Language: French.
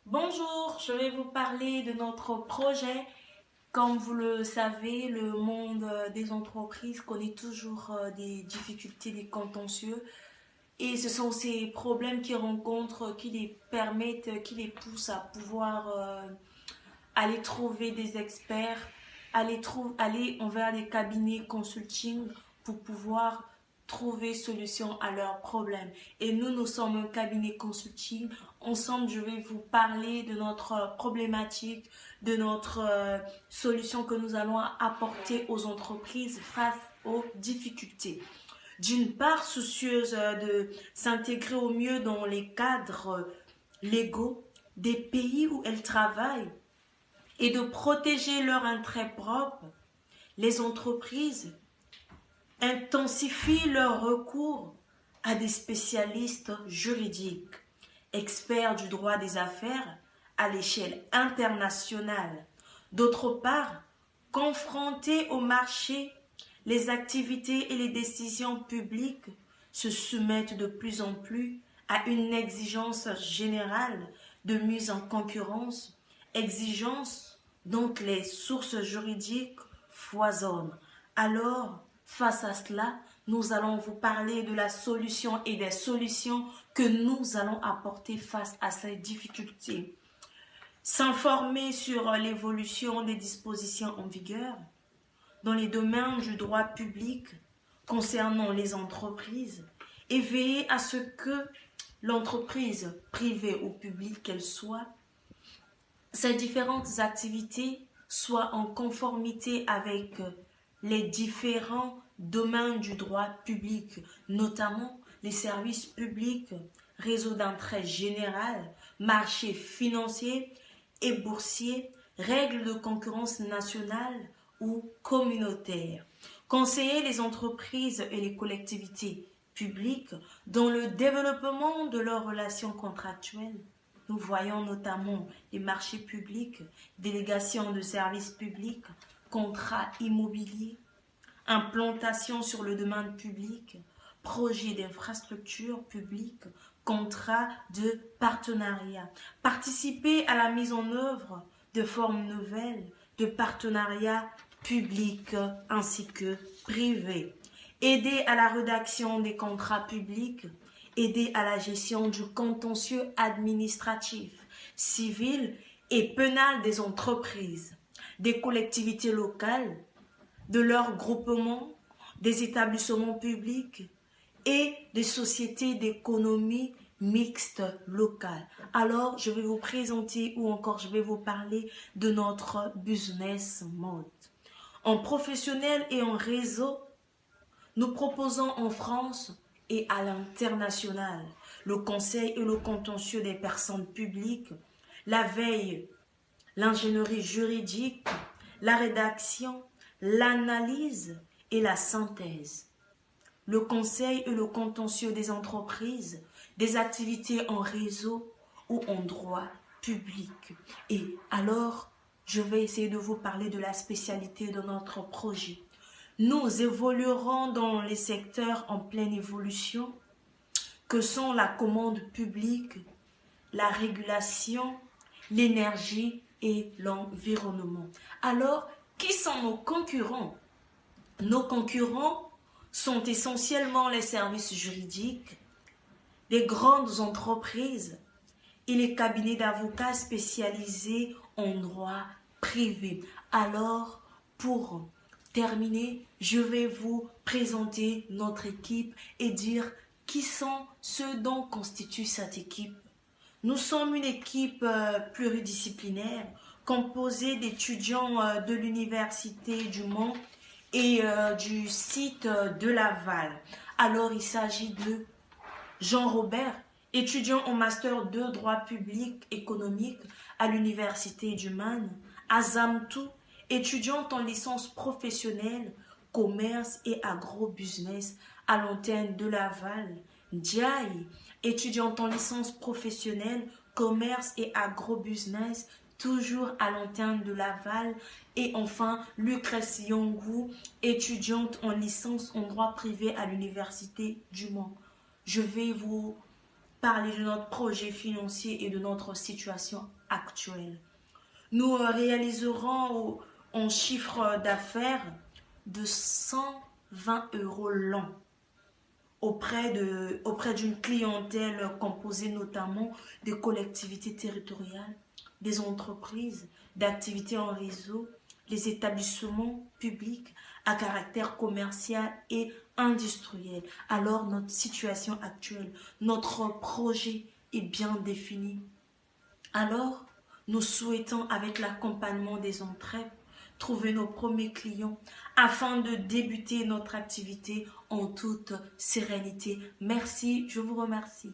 Bonjour, je vais vous parler de notre projet. Comme vous le savez, le monde des entreprises connaît toujours des difficultés, des contentieux. Et ce sont ces problèmes qu'ils rencontrent qui les permettent, qui les poussent à pouvoir aller trouver des experts, aller envers des cabinets consulting pour pouvoir trouver solution à leurs problèmes. Et nous sommes un cabinet consulting. Ensemble, je vais vous parler de notre problématique, de notre solution que nous allons apporter aux entreprises face aux difficultés. D'une part, soucieuse de s'intégrer au mieux dans les cadres légaux des pays où elles travaillent, et de protéger leur intérêt propre, les entreprises intensifient leur recours à des spécialistes juridiques, experts du droit des affaires à l'échelle internationale. D'autre part, confrontées au marché, les activités et les décisions publiques se soumettent de plus en plus à une exigence générale de mise en concurrence, exigence dont les sources juridiques foisonnent. Alors, face à cela, nous allons vous parler de la solution et des solutions que nous allons apporter face à ces difficultés. S'informer sur l'évolution des dispositions en vigueur dans les domaines du droit public concernant les entreprises et veiller à ce que l'entreprise, privée ou publique qu'elle soit, ces différentes activités soient en conformité avec les différents domaines du droit public, notamment les services publics, réseaux d'intérêt général, marchés financiers et boursiers, règles de concurrence nationale ou communautaire. Conseiller les entreprises et les collectivités publiques dans le développement de leurs relations contractuelles. Nous voyons notamment les marchés publics, délégations de services publics, contrats immobiliers, implantation sur le domaine public, projets d'infrastructure publique, contrats de partenariat. Participer à la mise en œuvre de formes nouvelles de partenariat public ainsi que privé. Aider à la rédaction des contrats publics, aider à la gestion du contentieux administratif, civil et pénal des entreprises, des collectivités locales, de leurs groupements, des établissements publics et des sociétés d'économie mixte locale. Alors, je vais vous présenter ou encore je vais vous parler de notre business mode. En professionnel et en réseau, nous proposons en France et à l'international le conseil et le contentieux des personnes publiques, la veille, l'ingénierie juridique, la rédaction, l'analyse et la synthèse, le conseil et le contentieux des entreprises, des activités en réseau ou en droit public. Et alors, je vais essayer de vous parler de la spécialité de notre projet. Nous évoluerons dans les secteurs en pleine évolution que sont la commande publique, la régulation, l'énergie et l'environnement. Alors, qui sont nos concurrents? Nos concurrents sont essentiellement les services juridiques, les grandes entreprises et les cabinets d'avocats spécialisés en droit privé. Alors, pour terminer, je vais vous présenter notre équipe et dire qui sont ceux dont constitue cette équipe. Nous sommes une équipe pluridisciplinaire composée d'étudiants de l'Université du Mans et du site de Laval. Alors, il s'agit de Jean-Robert, étudiant en master de droit public économique à l'Université du Maine. Azamtou, étudiante en licence professionnelle, commerce et agro-business à l'antenne de Laval. Ndiaye, étudiante en licence professionnelle, commerce et agro-business, toujours à l'antenne de Laval. Et enfin, Lucrèce Yongou, étudiante en licence en droit privé à l'Université du Mans. Je vais vous parler de notre projet financier et de notre situation actuelle. Nous réaliserons un chiffre d'affaires de 120 euros l'an auprès d'une clientèle composée notamment des collectivités territoriales, des entreprises, d'activités en réseau, les établissements publics à caractère commercial et industriel. Alors notre situation actuelle, notre projet est bien défini. Alors, nous souhaitons, avec l'accompagnement des entraînes, trouver nos premiers clients afin de débuter notre activité en toute sérénité. Merci, je vous remercie.